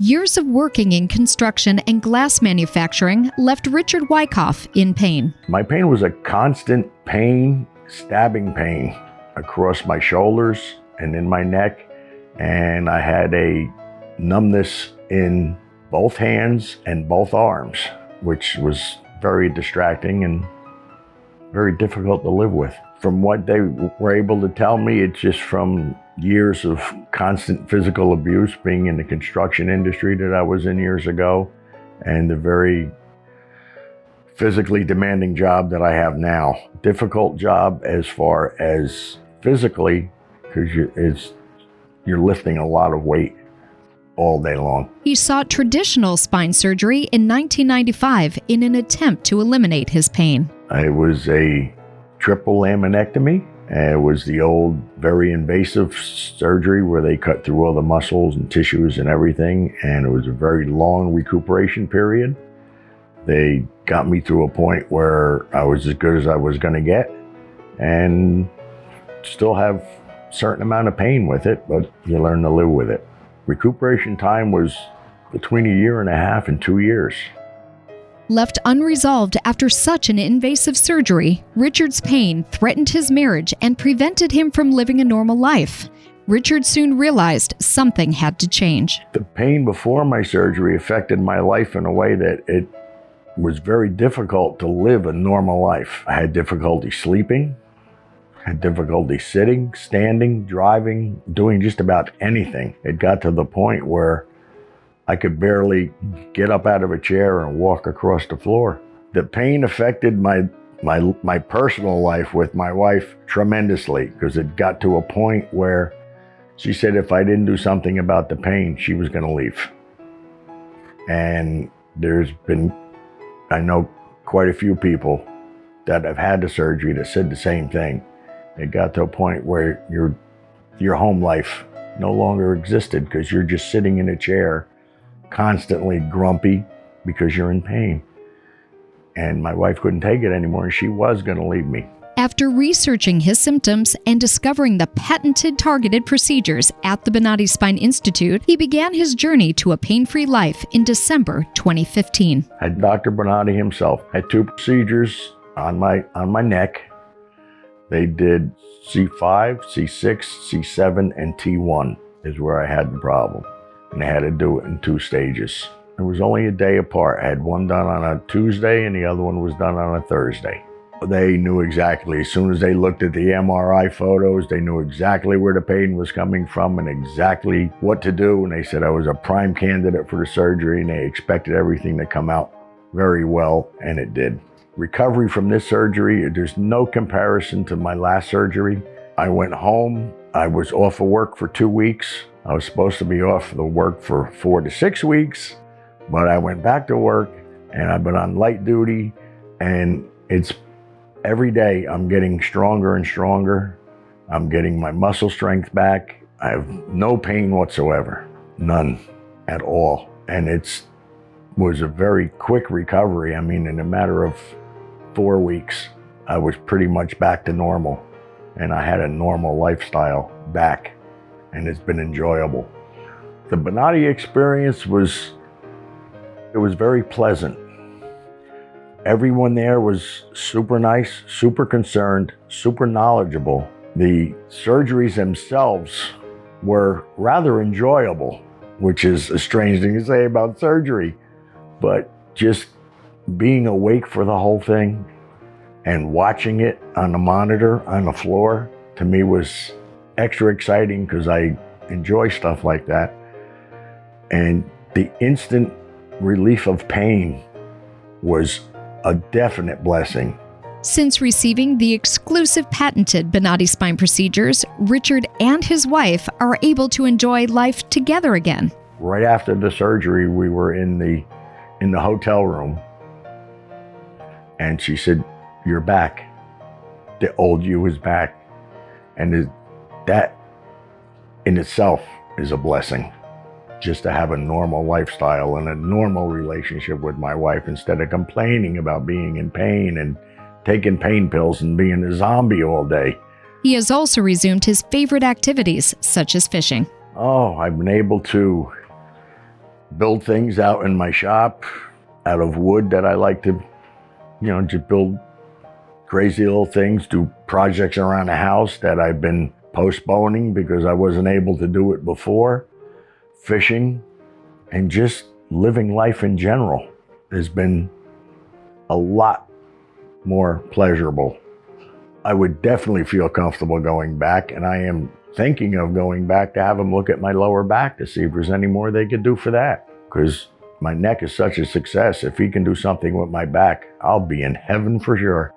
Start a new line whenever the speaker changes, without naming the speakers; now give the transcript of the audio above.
Years of working in construction and glass manufacturing left Richard Wyckoff in pain.
My pain was a constant pain, stabbing pain across my shoulders and in my neck, and I had a numbness in both hands and both arms, which was very distracting and very difficult to live with. From what they were able to tell me, it's just from years of constant physical abuse, being in the construction industry that I was in years ago, and the very physically demanding job that I have now. Difficult job as far as physically, because you're lifting a lot of weight all day long.
He sought traditional spine surgery in 1995 in an attempt to eliminate his pain.
It was a triple laminectomy. It was the old, very invasive surgery where they cut through all the muscles and tissues and everything, and it was a very long recuperation period. They got me to a point where I was as good as I was going to get, and still have a certain amount of pain with it, but you learn to live with it. Recuperation time was between 1.5 years and 2 years.
Left unresolved after such an invasive surgery, Richard's pain threatened his marriage and prevented him from living a normal life. Richard soon realized something had to change.
The pain before my surgery affected my life in a way that it was very difficult to live a normal life. I had difficulty sleeping, had difficulty sitting, standing, driving, doing just about anything. It got to the point where I could barely get up out of a chair and walk across the floor. The pain affected my personal life with my wife tremendously, because it got to a point where she said if I didn't do something about the pain, she was going to leave. And there's been, I know quite a few people that have had the surgery that said the same thing. It got to a point where your home life no longer existed because you're just sitting in a chair constantly grumpy because you're in pain. And my wife couldn't take it anymore, and she was going to leave me.
After researching his symptoms and discovering the patented targeted procedures at the Bonati Spine Institute, he began his journey to a pain-free life in December 2015.
Dr. Bonati himself had 2 procedures on my neck. They did C5, C6, C7, and T1 is where I had the problem. And they had to do it in 2 stages. It was only a day apart. I had one done on a Tuesday and the other one was done on a Thursday. They knew exactly, as soon as they looked at the MRI photos, they knew exactly where the pain was coming from and exactly what to do. And they said I was a prime candidate for the surgery, and they expected everything to come out very well, and it did. Recovery from this surgery, there's no comparison to my last surgery. I went home. I was off of work for 2 weeks. I was supposed to be off the work for 4 to 6 weeks, but I went back to work, and I've been on light duty, and it's every day I'm getting stronger and stronger. I'm getting my muscle strength back. I have no pain whatsoever, none at all. And it was a very quick recovery. I mean, in a matter of 4 weeks, I was pretty much back to normal, and I had a normal lifestyle back. And it's been enjoyable. The Bonati experience was very pleasant. Everyone there was super nice, super concerned, super knowledgeable. The surgeries themselves were rather enjoyable, which is a strange thing to say about surgery, but just being awake for the whole thing and watching it on the monitor on the floor, to me was extra exciting because I enjoy stuff like that. And the instant relief of pain was a definite blessing.
Since receiving the exclusive patented Bonati Spine procedures, Richard and his wife are able to enjoy life together again.
Right after the surgery, we were in the hotel room, and she said, "You're back. The old you is back." And that in itself is a blessing, just to have a normal lifestyle and a normal relationship with my wife instead of complaining about being in pain and taking pain pills and being a zombie all day.
He has also resumed his favorite activities, such as fishing.
Oh, I've been able to build things out in my shop out of wood that I like to, just build crazy little things, do projects around the house that I've been postponing because I wasn't able to do it before. Fishing and just living life in general has been a lot more pleasurable. I would definitely feel comfortable going back, and I am thinking of going back to have them look at my lower back to see if there's any more they could do for that. Because my neck is such a success. If he can do something with my back, I'll be in heaven for sure.